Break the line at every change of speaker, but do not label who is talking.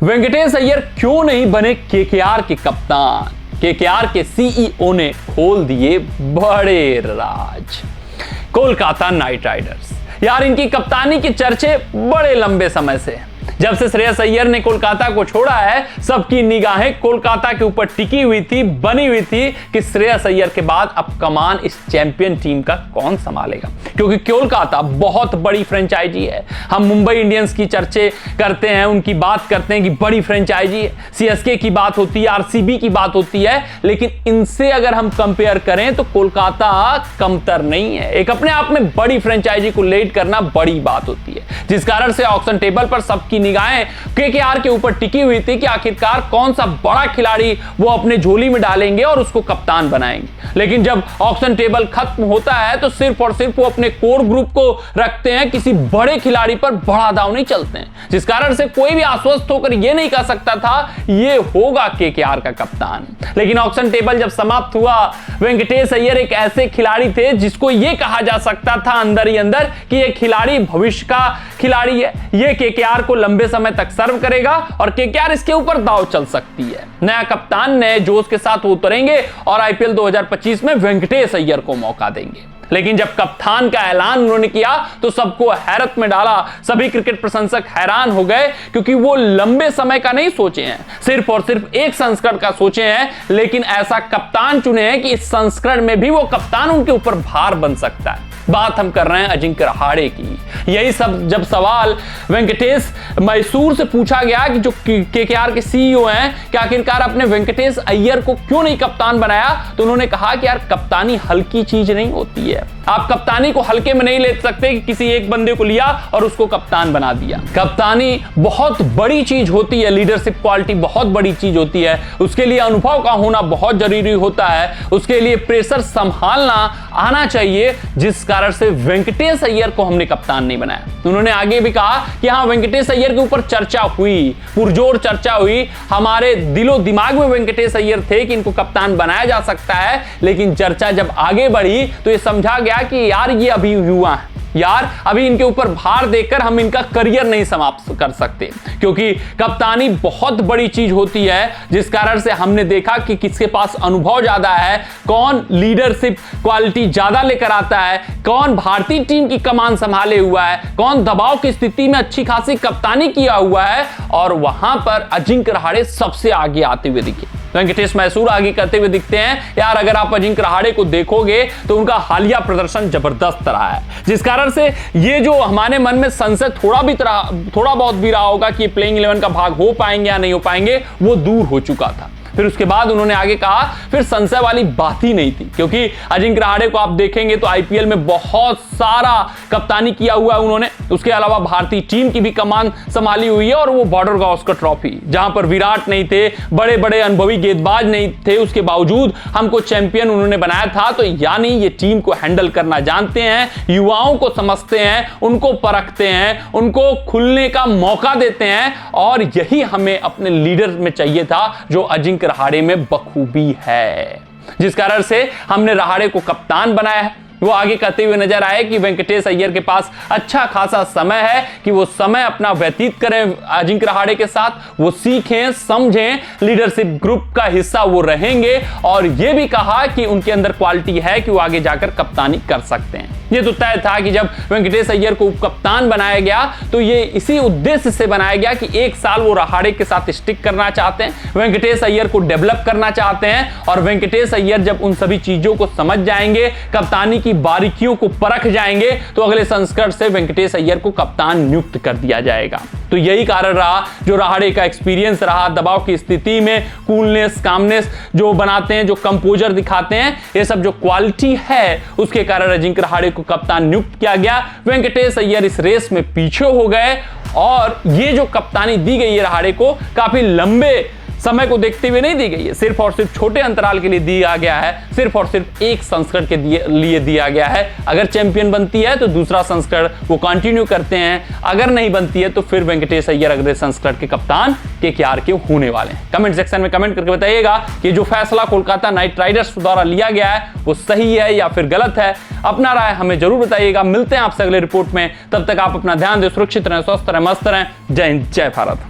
वेंकटेश अय्यर क्यों नहीं बने केकेआर के कप्तान? केकेआर के सीईओ ने खोल दिए बड़े राज। कोलकाता नाइट राइडर्स, यार इनकी कप्तानी के चर्चे बड़े लंबे समय से हैं। जब से श्रेयस अय्यर ने कोलकाता को छोड़ा है, सबकी निगाहें कोलकाता के ऊपर टिकी हुई थी, बनी हुई थी कि श्रेयस अय्यर के बाद अब कमान इस चैंपियन टीम का कौन संभालेगा, क्योंकि कोलकाता बहुत बड़ी फ्रेंचाइजी है। हम मुंबई इंडियंस की चर्चे करते हैं, उनकी बात करते हैं कि बड़ी फ्रेंचाइजी है, सीएसके की बात होती है, आरसीबी की बात होती है, लेकिन इनसे अगर हम कंपेयर करें तो कोलकाता कमतर नहीं है। एक अपने आप में बड़ी फ्रेंचाइजी को लीड करना बड़ी बात होती है, जिस कारण से ऑक्शन टेबल पर सबकी निगाहें केकेआर के ऊपर टिकी हुई थी कि आखिरकार कौन सा बड़ा खिलाड़ी वो अपने झोली में डालेंगे और उसको कप्तान बनाएंगे। लेकिन जब ऑक्शन टेबल खत्म होता है तो सिर्फ और सिर्फ वो अपने कोर ग्रुप को रखते हैं, किसी बड़े खिलाड़ी पर बड़ा दांव नहीं चलते हैं, जिस कारण से कोई भी आश्वस्त होकर यह नहीं कह सकता था ये होगा केकेआर का कप्तान। लेकिन ऑक्शन टेबल जब समाप्त हुआ, वेंकटेश अय्यर एक ऐसे खिलाड़ी थे जिसको यह कहा जा सकता था अंदर ही अंदर कि यह खिलाड़ी भविष्य का खिलाड़ी है, यह केकेआर को लंबे समय तक सर्व करेगा और केकेआर इसके ऊपर दांव चल सकती है। नया कप्तान नए जोश के साथ उतरेंगे और आईपीएल 2025 में वेंकटेश अय्यर को मौका देंगे। लेकिन जब कप्तान का ऐलान उन्होंने किया तो सबको हैरत में डाला। सभी क्रिकेट प्रशंसक हैरान हो गए, क्योंकि वो लंबे समय का नहीं सोचे हैं, सिर्फ और सिर्फ एक संस्करण का सोचे हैं, लेकिन ऐसा कप्तान चुने हैं कि इस संस्करण में भी वो कप्तान उनके ऊपर भार बन सकता है। बात हम कर रहे हैं अजिंक्य रहाणे की। यही सब जब सवाल वेंकटेश मैसूर से पूछा गया कि जो केकेआर के सीईओ हैं कि आखिरकार अपने वेंकटेश अय्यर को क्यों नहीं कप्तान बनाया, तो उन्होंने कहा कि यार कप्तानी हल्की चीज नहीं होती है। आप कप्तानी को हल्के में नहीं ले सकते कि किसी एक बंदे को लिया और उसको कप्तान बना दिया। कप्तानी बहुत बड़ी चीज होती है, लीडरशिप क्वालिटी बहुत बड़ी चीज होती है, उसके लिए अनुभव का होना बहुत जरूरी होता है, उसके लिए प्रेशर संभालना आना चाहिए, जिस कारण से वेंकटेश अय्यर को हमने कप्तान नहीं बनाया। उन्होंने आगे भी कहा कि हाँ, वेंकटेश अय्यर के ऊपर चर्चा हुई, पुरजोर चर्चा हुई, हमारे दिलो दिमाग में वेंकटेश अय्यर थे कि इनको कप्तान बनाया जा सकता है, लेकिन चर्चा जब आगे बढ़ी तो यह समझा गया कि यार ये अभी युवा है, यार अभी इनके ऊपर भार देकर हम इनका करियर नहीं समाप्त कर सकते, क्योंकि कप्तानी बहुत बड़ी चीज होती है, जिस कारण से हमने देखा कि किसके पास अनुभव ज्यादा है, कौन लीडरशिप क्वालिटी ज्यादा लेकर आता है, कौन भारतीय टीम की कमान संभाले हुआ है, कौन दबाव की स्थिति में अच्छी खासी कप्तानी किया हुआ है, और वहां पर अजिंक्य रहाणे सबसे आगे आते हुए दिखे। वेंकटेश मैसूर आगे करते हुए दिखते हैं। यार अगर आप अजिंक्य रहाणे को देखोगे तो उनका हालिया प्रदर्शन जबरदस्त रहा है, जिस कारण से ये जो हमारे मन में संशय थोड़ा बहुत भी रहा होगा कि प्लेइंग 11 का भाग हो पाएंगे या नहीं हो पाएंगे, वो दूर हो चुका था। फिर उसके बाद उन्होंने आगे कहा, फिर संशय वाली बात ही नहीं थी, क्योंकि अजिंक्य रहाणे को आप देखेंगे तो आईपीएल में बहुत सारा कप्तानी किया हुआ है उन्होंने, उसके अलावा भारतीय टीम की भी कमान संभाली हुई है, और वो बॉर्डर गावस्कर ट्रॉफी जहां पर विराट नहीं थे, बड़े बड़े अनुभवी गेंदबाज नहीं थे, उसके बावजूद हमको चैंपियन उन्होंने बनाया था। तो यानी ये टीम को हैंडल करना जानते हैं, युवाओं को समझते हैं, उनको परखते हैं, उनको खुलने का मौका देते हैं, और यही हमें अपने लीडर में चाहिए था, जो अजिंक्य रहाणे में बखूबी है, जिस कारण से हमने रहाणे को कप्तान बनाया है। वो आगे कहते हुए नजर आए कि वेंकटेश अय्यर के पास अच्छा खासा समय है कि वो समय अपना व्यतीत करें अजिंक्य रहाणे के साथ, वो सीखें समझें, लीडरशिप ग्रुप का हिस्सा वो रहेंगे, और ये भी कहा कि उनके अंदर क्वालिटी है कि वो आगे जाकर कप्तानी कर सकते हैं। ये तो तय था कि जब वेंकटेश अय्यर को कप्तान बनाया गया तो ये इसी उद्देश्य से बनाया गया कि एक साल वो रहाणे के साथ स्टिक करना चाहते हैं, वेंकटेश अय्यर को डेवलप करना चाहते हैं, और वेंकटेश अय्यर जब उन सभी चीजों को समझ जाएंगे, कप्तानी की बारीकियों को परख जाएंगे, तो अगले संस्करण से वेंकटेश अय्यर को कप्तान नियुक्त कर दिया जाएगा। तो यही कारण रहा, जो रहाणे का एक्सपीरियंस रहा, दबाव की स्थिति में कूलनेस, कामनेस जो बनाते हैं, जो कंपोजर दिखाते हैं, ये सब जो क्वालिटी है, उसके कारण अजिंक्य रहाणे को कप्तान नियुक्त किया गया। वेंकटेश अय्यर इस रेस में पीछे हो गए, और ये जो कप्तानी दी गई है रहाणे को, काफी लंबे समय को देखते हुए नहीं दी गई है, सिर्फ और सिर्फ छोटे अंतराल के लिए दिया गया है, सिर्फ और सिर्फ एक संस्करण के लिए दिया गया है। अगर चैंपियन बनती है तो दूसरा संस्करण वो कंटिन्यू करते हैं, अगर नहीं बनती है तो फिर वेंकटेश अय्यर अगले संस्करण के कप्तान केकेआर के होने वाले हैं। कमेंट सेक्शन में कमेंट करके बताइएगा कि जो फैसला कोलकाता नाइट राइडर्स द्वारा लिया गया है वो सही है या फिर गलत है। अपना राय हमें जरूर बताइएगा। मिलते हैं आपसे अगले रिपोर्ट में, तब तक आप अपना ध्यान दें, सुरक्षित रहें, स्वस्थ रहें, मस्त रहें। जय हिंद, जय भारत।